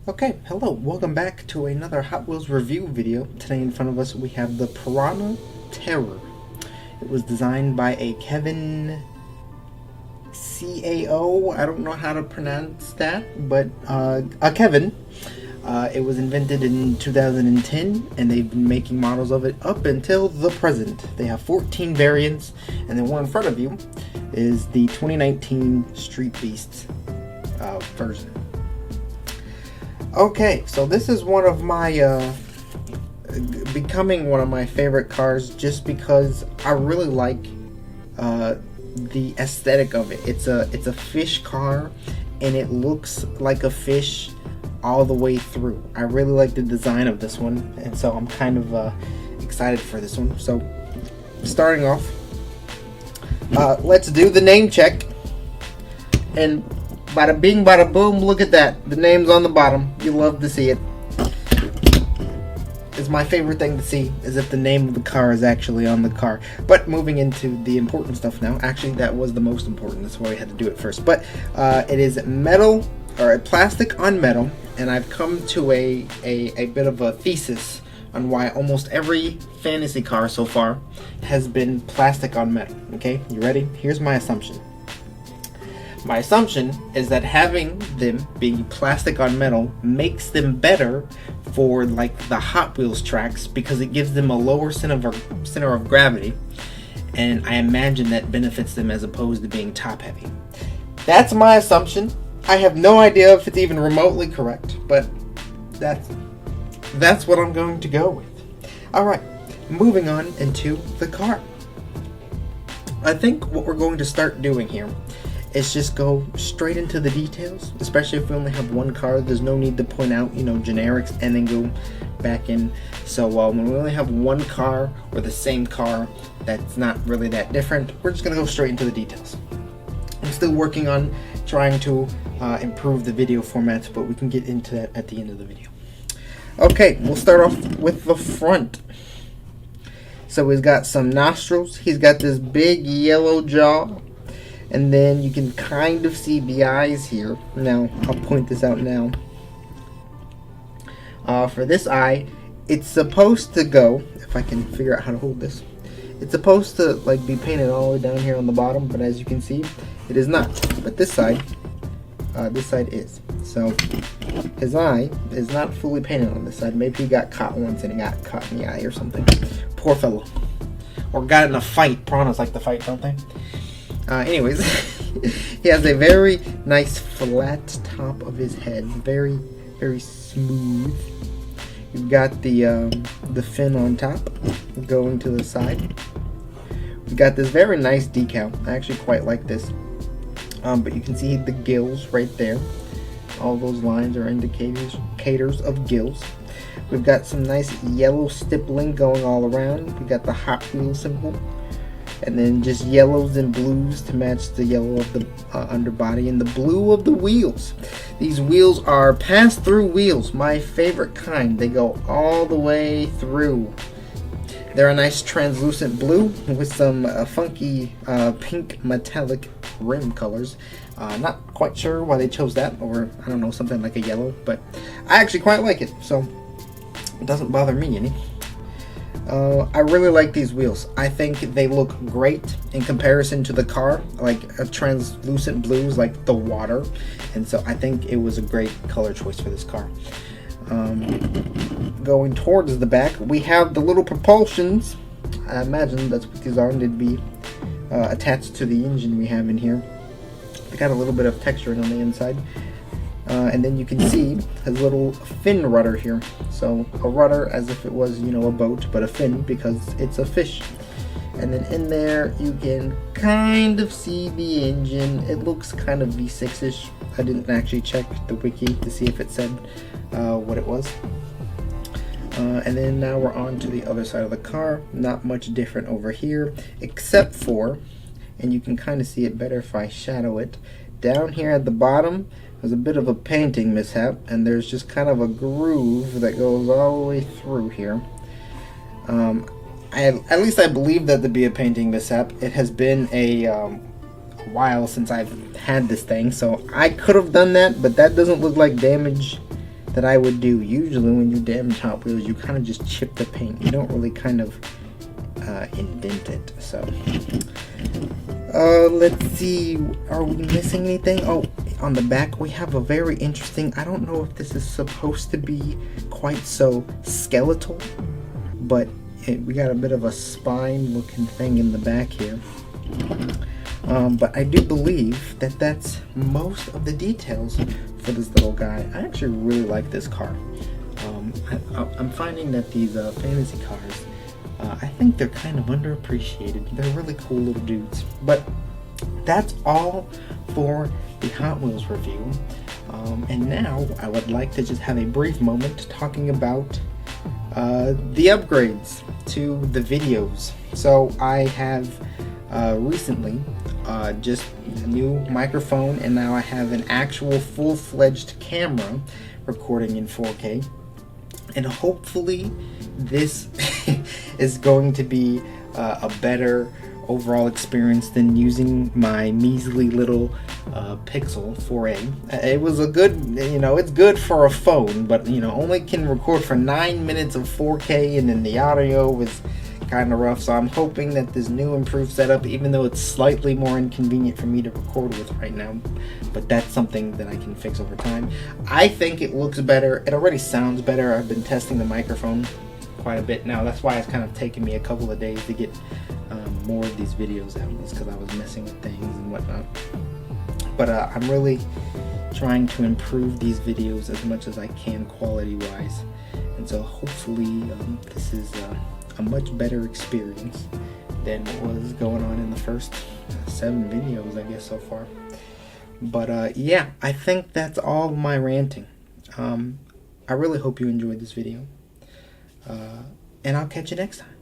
Okay, hello, welcome back to another Hot Wheels review video. Today in front of us we have the Piranha Terror. It was designed by a Kevin Cao. I don't know how to pronounce that, but a Kevin. It was invented in 2010 and they've been making models of it up until the present. They have 14 variants, and the one in front of you is the 2019 Street Beast version. Okay, so this is one of my becoming one of my favorite cars just because I really like the aesthetic of it. It's a fish car and it looks like a fish all the way through. I really like the design of this one, and so I'm kind of excited for this one. So starting off, let's do the name check. And bada bing, bada boom, look at that. The name's on the bottom. You love to see it. It's my favorite thing to see, is if the name of the car is actually on the car. But moving into the important stuff now. Actually, that was the most important. That's why we had to do it first. But it is metal, or plastic on metal. And I've come to a bit of a thesis on why almost every fantasy car so far has been plastic on metal. Okay, you ready? Here's my assumption. My assumption is that having them be plastic on metal makes them better for like the Hot Wheels tracks because it gives them a lower center of gravity, and I imagine that benefits them as opposed to being top heavy. That's my assumption. I have no idea if it's even remotely correct, but that's what I'm going to go with. Alright, moving on into the car. I think what we're going to start doing here is just go straight into the details, especially if we only have one car. There's no need to point out, generics and then go back in. So when we only have one car or the same car that's not really that different, we're just going to go straight into the details. I'm still working on trying to improve the video format, but we can get into that at the end of the video. Okay, we'll start off with the front. So he's got some nostrils. He's got this big yellow jaw. And then you can kind of see the eyes here. Now, I'll point this out now. For this eye, it's supposed to go, if I can figure out how to hold this, it's supposed to like be painted all the way down here on the bottom, but as you can see, it is not. But this side is. So, his eye is not fully painted on this side. Maybe he got caught once and he got caught in the eye or something. Poor fellow. Or got in a fight. Piranhas like to fight, don't they? Anyways, he has a very nice flat top of his head, very, very smooth. You've got the fin on top, going to the side. We've got this very nice decal. I actually quite like this. But you can see the gills right there. All those lines are indicators of gills. We've got some nice yellow stippling going all around. We got the Hot Wheels symbol. And then just yellows and blues to match the yellow of the underbody and the blue of the wheels. These wheels are pass-through wheels, my favorite kind. They go all the way through. They're a nice translucent blue with some funky pink metallic rim colors. Not quite sure why they chose that, or I don't know, something like a yellow, but I actually quite like it, so it doesn't bother me any. I really like these wheels. I think they look great in comparison to the car, like a translucent blues like the water, and so I think it was a great color choice for this car. Going towards the back, we have the little propulsions. I imagine that's what these are, and they'd be attached to the engine we have in here. They got a little bit of texturing on the inside. And then you can see his little fin rudder here. So a rudder as if it was, a boat, but a fin because it's a fish. And then in there you can kind of see the engine. It looks kind of V6-ish. I didn't actually check the wiki to see if it said what it was. And then now we're on to the other side of the car. Not much different over here, except for, and you can kind of see it better if I shadow it, down here at the bottom there's a bit of a painting mishap, and there's just kind of a groove that goes all the way through here. At least I believe that to be a painting mishap. It has been a while since I've had this thing, so I could have done that, but that doesn't look like damage that I would do. Usually when you damage Hot Wheels, you kind of just chip the paint. You don't really kind of indent it. So let's see, are we missing anything? Oh, on the back we have a very interesting, I don't know if this is supposed to be quite so skeletal, but we got a bit of a spine looking thing in the back here. But I do believe that that's most of the details for this little guy. I actually really like this car. I'm finding that these fantasy cars, I think they're kind of underappreciated. They're really cool little dudes. But that's all for the Hot Wheels review. And now I would like to just have a brief moment talking about the upgrades to the videos. So I have recently just a new microphone, and now I have an actual full-fledged camera recording in 4K, and hopefully this is going to be a better overall experience than using my measly little Pixel 4a. It was a good, it's good for a phone, but only can record for 9 minutes of 4K, and then the audio was kind of rough. So I'm hoping that this new improved setup, even though it's slightly more inconvenient for me to record with right now, but that's something that I can fix over time. I think it looks better. It already sounds better. I've been testing the microphone quite a bit now. That's why it's kind of taken me a couple of days to get more of these videos out, is because I was messing with things and whatnot. But I'm really trying to improve these videos as much as I can quality wise, and so hopefully this is a much better experience than what was going on in the first 7 videos, I guess, so far. But yeah, I think that's all my ranting. I really hope you enjoyed this video, and I'll catch you next time.